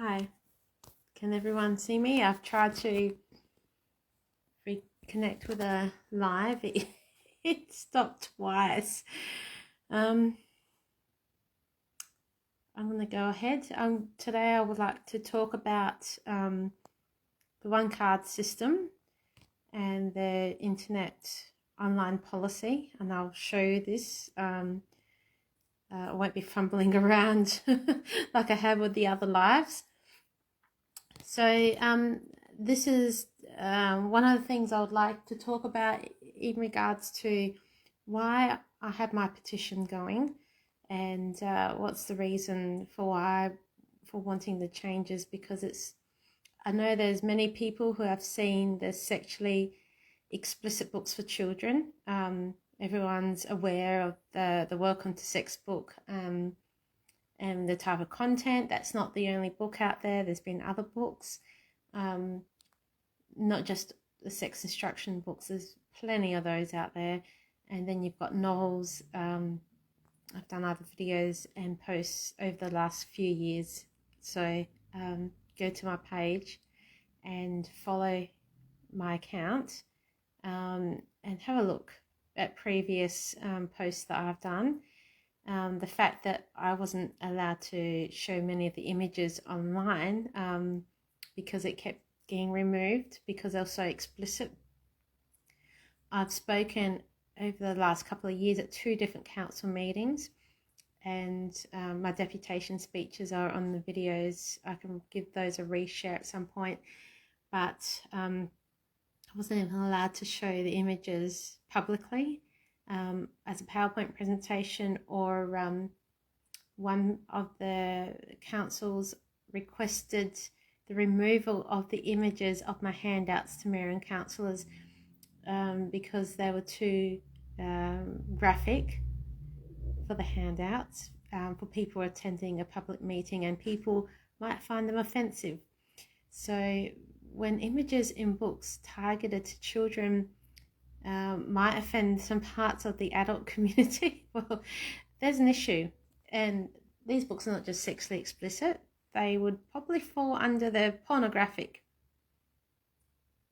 Hi, can everyone see me? I've tried to reconnect with a live. It stopped twice. I'm going to go ahead. Today I would like to talk about the Onecard system and the internet online policy, and I'll show you this. I won't be fumbling around like I have with the other lives. So this is one of the things I would like to talk about in regards to why I have my petition going, and what's the reason for wanting the changes, because I know there's many people who have seen the sexually explicit books for children. Everyone's aware of the Welcome to Sex book and the type of content. That's not the only book out there. There's been other books, not just the sex instruction books. There's plenty of those out there. And then you've got novels. I've done other videos and posts over the last few years. So go to my page and follow my account and have a look at previous posts that I've done. The fact that I wasn't allowed to show many of the images online because it kept getting removed because they were so explicit. I've spoken over the last couple of years at 2 different council meetings, and my deputation speeches are on the videos. I can give those a reshare at some point, but I wasn't even allowed to show the images publicly as a PowerPoint presentation, or one of the councils requested the removal of the images of my handouts to mayor and councillors because they were too graphic for the handouts for people attending a public meeting, and people might find them offensive. So when images in books targeted to children might offend some parts of the adult community, well, there's an issue. And these books are not just sexually explicit, they would probably fall under the pornographic.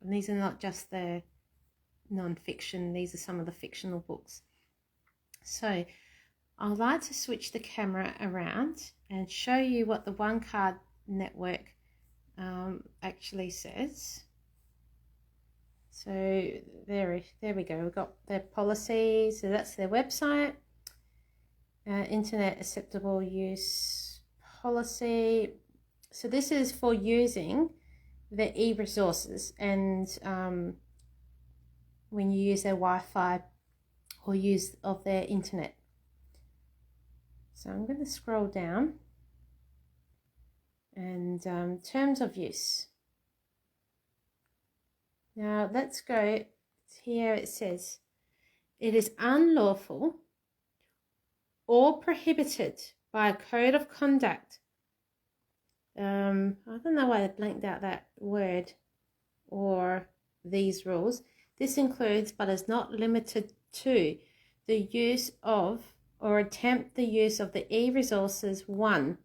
And these are not just the non-fiction, these are some of the fictional books. So I'd like to switch the camera around and show you what the Onecard network actually says. So there we go. We've got their policy. So that's their website. Internet acceptable use policy. So this is for using the e-resources, and when you use their Wi-Fi or use of their internet. So I'm going to scroll down, and terms of use. Now let's go here. It says it is unlawful or prohibited by a code of conduct. I don't know why they blanked out that word, or these rules. This includes, but is not limited to, the use of or attempt the use of the e-resources, 1,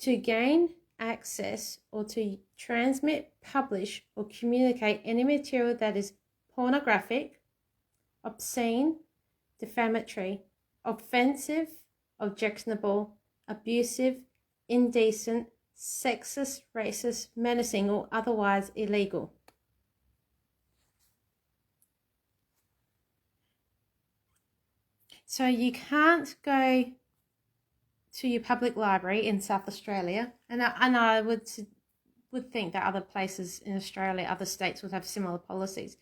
to gain access or to transmit, publish, or communicate any material that is pornographic, obscene, defamatory, offensive, objectionable, abusive, indecent, sexist, racist, menacing, or otherwise illegal. So you can't go to your public library in South Australia, and I would think that other places in Australia, other states would have similar policies.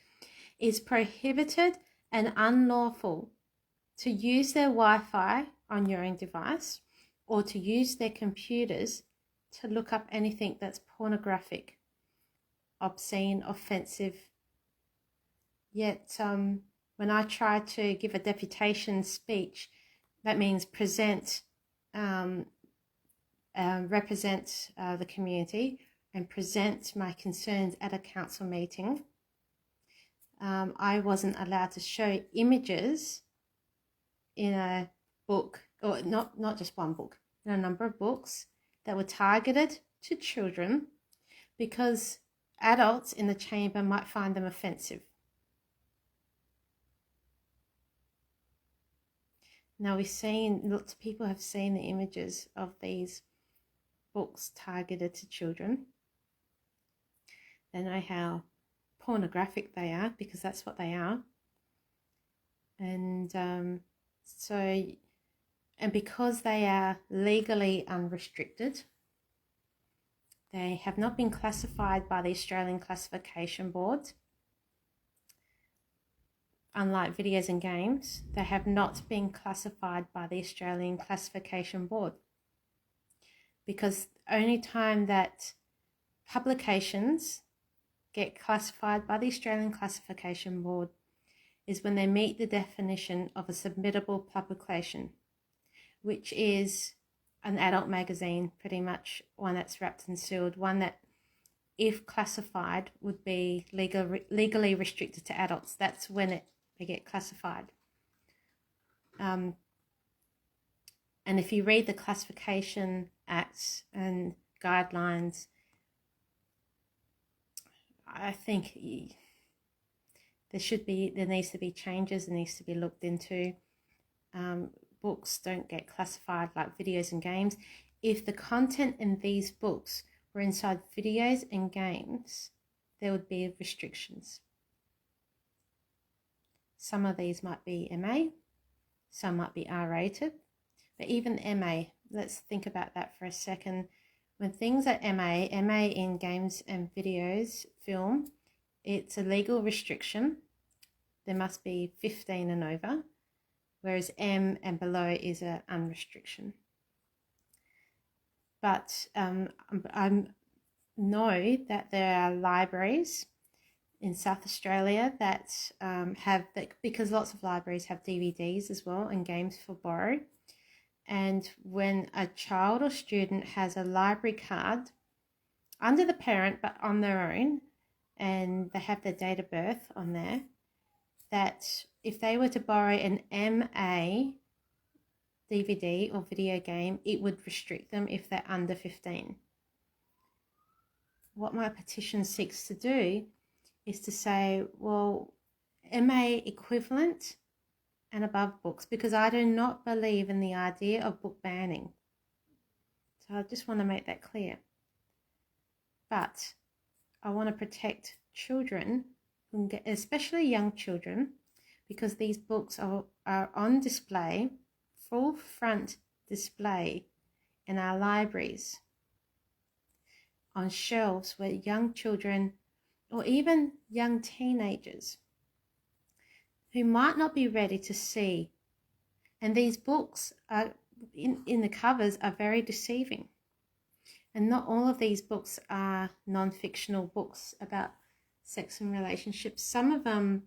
It's prohibited and unlawful to use their Wi-Fi on your own device, or to use their computers to look up anything that's pornographic, obscene, offensive. Yet when I try to give a deputation speech, that means present, represent the community and present my concerns at a council meeting, I wasn't allowed to show images in a book, or not just one book, in a number of books that were targeted to children because adults in the chamber might find them offensive. Now lots of people have seen the images of these books targeted to children. They know how pornographic they are because that's what they are. And because they are legally unrestricted, they have not been classified by the Australian Classification Board. Unlike videos and games, they have not been classified by the Australian Classification Board, because the only time that publications get classified by the Australian Classification Board is when they meet the definition of a submittable publication, which is an adult magazine, pretty much one that's wrapped and sealed, one that, if classified, would be legally restricted to adults. That's when they get classified. And if you read the classification acts and guidelines, I think there needs to be changes. There needs to be looked into. Books don't get classified like videos and games. If the content in these books were inside videos and games, there would be restrictions. Some of these might be MA, some might be R-rated, but even MA, let's think about that for a second. When things are MA in games and videos, film, it's a legal restriction. There must be 15 and over, whereas M and below is an unrestriction. But I know that there are libraries in South Australia that have that, because lots of libraries have DVDs as well and games for borrow. And when a child or student has a library card under the parent but on their own, and they have their date of birth on there, that if they were to borrow an MA DVD or video game, it would restrict them if they're under 15. What my petition seeks to do is to say, well, MA equivalent and above books, because I do not believe in the idea of book banning. So I just want to make that clear. But I want to protect children, especially young children, because these books are on display, full front display in our libraries, on shelves where young children or even young teenagers who might not be ready to see. And these books are in the covers are very deceiving. And not all of these books are non-fictional books about sex and relationships. Some of them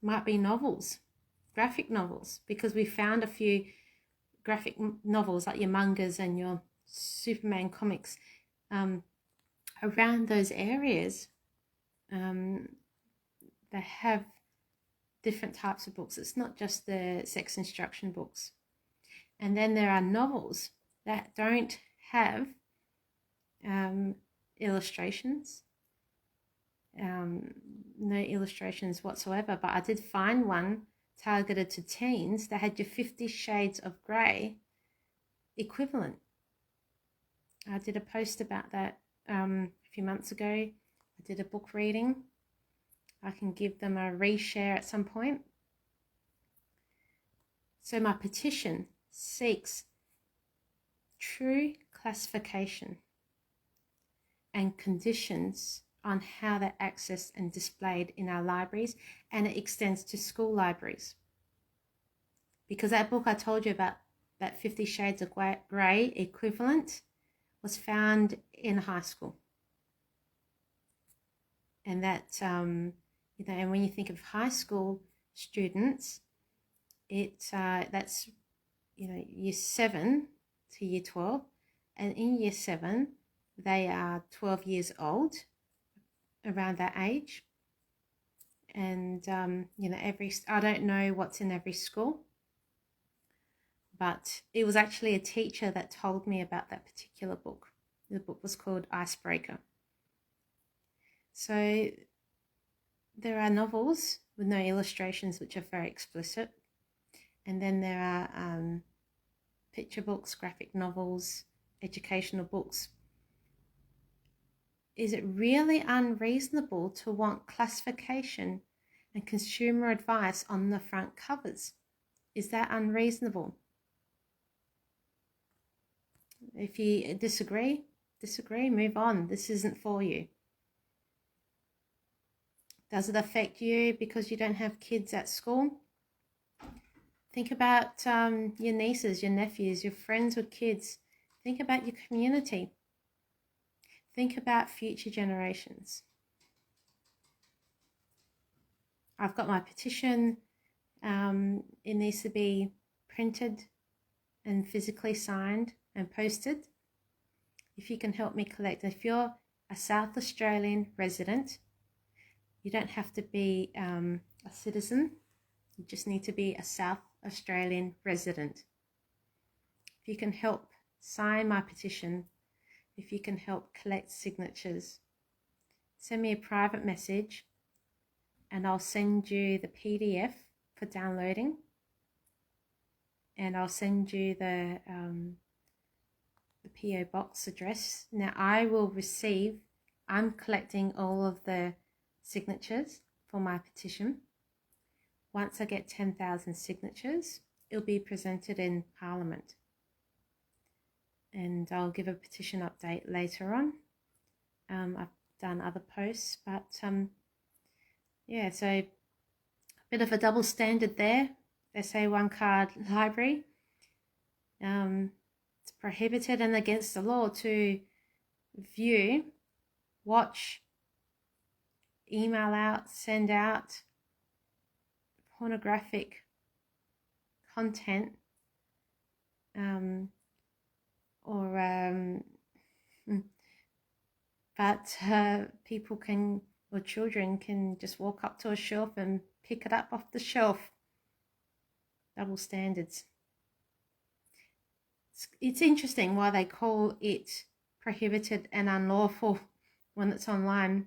might be novels, graphic novels, because we found a few graphic novels like your mangas and your Superman comics around those areas. They have different types of books. It's not just the sex instruction books. And then there are novels that don't have illustrations, no illustrations whatsoever, but I did find one targeted to teens that had your 50 Shades of Grey equivalent. I did a post about that a few months ago. I did a book reading. I can give them a reshare at some point. So my petition seeks true classification and conditions on how they're accessed and displayed in our libraries, and it extends to school libraries. Because that book I told you about, that 50 Shades of Grey equivalent, was found in high school. And that, and when you think of high school students, that's, year 7 to year 12. And in year 7, they are 12 years old, around that age. And, I don't know what's in every school, but it was actually a teacher that told me about that particular book. The book was called Icebreaker. So there are novels with no illustrations, which are very explicit. And then there are picture books, graphic novels, educational books. Is it really unreasonable to want classification and consumer advice on the front covers? Is that unreasonable? If you disagree, move on. This isn't for you. Does it affect you because you don't have kids at school? Think about your nieces, your nephews, your friends with kids. Think about your community. Think about future generations. I've got my petition. It needs to be printed and physically signed and posted. If you can help me collect. If you're a South Australian resident, you don't have to be a citizen. You just need to be a South Australian resident. If you can help sign my petition, if you can help collect signatures, send me a private message and I'll send you the PDF for downloading, and I'll send you the PO box address. Now I'm collecting all of the signatures for my petition. Once I get 10,000 signatures, it'll be presented in Parliament. And I'll give a petition update later on. I've done other posts, but yeah, so a bit of a double standard there. They say Onecard library. It's prohibited and against the law to view, watch, email out, send out pornographic content but people can, or children can, just walk up to a shelf and pick it up off the shelf. Double standards. It's interesting why they call it prohibited and unlawful when it's online,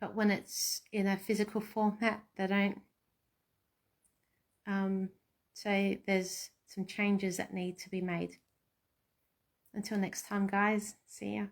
but when it's in a physical format, they don't. So there's some changes that need to be made. Until next time, guys, see ya.